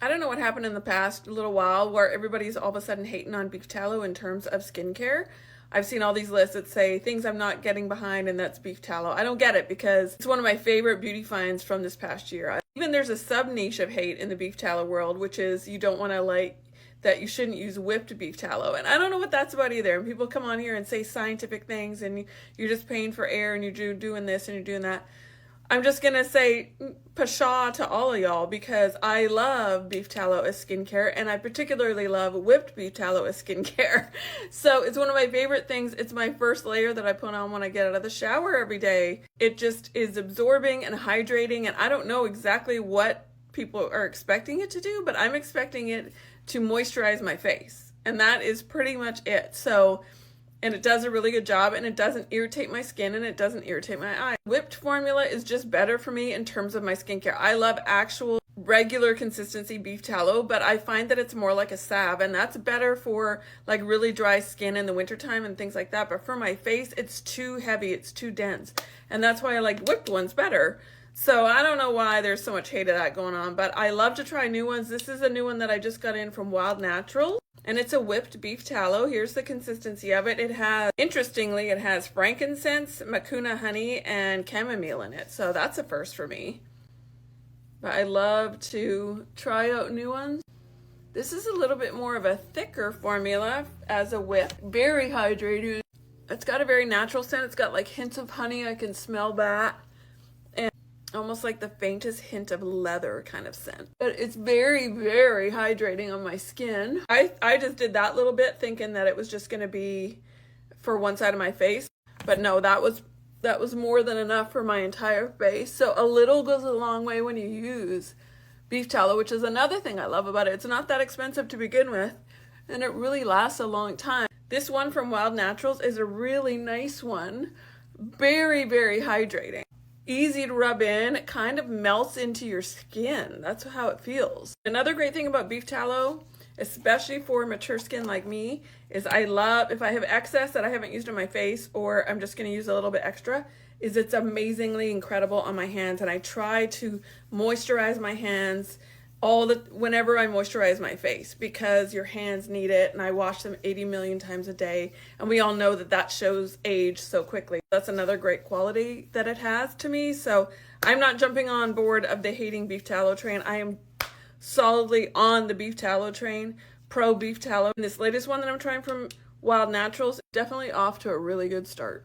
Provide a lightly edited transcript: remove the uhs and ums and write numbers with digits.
I don't know what happened in the past little while where everybody's all of a sudden hating on beef tallow in terms of skincare. I've seen all these lists that say things I'm not getting behind, and that's beef tallow. I don't get it because it's one of my favorite beauty finds from this past year. Even there's a sub niche of hate in the beef tallow world, which is you don't want to that you shouldn't use whipped beef tallow. And I don't know what that's about either. And people come on here and say scientific things and you're just paying for air and you're doing this and you're doing that. I'm just going to say pshaw to all of y'all because I love beef tallow as skincare, and I particularly love whipped beef tallow as skincare. So it's one of my favorite things. It's my first layer that I put on when I get out of the shower every day. It just is absorbing and hydrating, and I don't know exactly what people are expecting it to do, but I'm expecting it to moisturize my face, and that is pretty much it. And it does a really good job, and it doesn't irritate my skin, and it doesn't irritate my eye. Whipped formula is just better for me in terms of my skincare. I love actual regular consistency beef tallow, but I find that it's more like a salve, and that's better for like really dry skin in the wintertime and things like that. But for my face, it's too heavy, it's too dense, and that's why I like whipped ones better. So I don't know why there's so much hate of that going on, but I love to try new ones. This is a new one that I just got in from Wild Naturals. And it's a whipped beef tallow. Here's the consistency of it. Interestingly, it has frankincense, mucuna honey, and chamomile in it. So that's a first for me. But I love to try out new ones. This is a little bit more of a thicker formula as a whip. Very hydrated. It's got a very natural scent. It's got like hints of honey. I can smell that. Almost like the faintest hint of leather kind of scent. But it's very, very hydrating on my skin. I just did that little bit thinking that it was just going to be for one side of my face. But no, that was more than enough for my entire face. So a little goes a long way when you use beef tallow, which is another thing I love about it. It's not that expensive to begin with, and it really lasts a long time. This one from Wild Naturals is a really nice one. Very, very hydrating. Easy to rub in. It kind of melts into your skin. That's how it feels. Another great thing about beef tallow, especially for mature skin like me, is I love, if I have excess that I haven't used on my face or I'm just going to use a little bit extra, is it's amazingly incredible on my hands. And I try to moisturize my hands whenever I moisturize my face, because your hands need it, and I wash them 80 million times a day, and we all know that shows age so quickly. That's another great quality that it has to me. So I'm not jumping on board of the hating beef tallow train. I am solidly on the beef tallow train, pro beef tallow. And this latest one that I'm trying from Wild Naturals, definitely off to a really good start.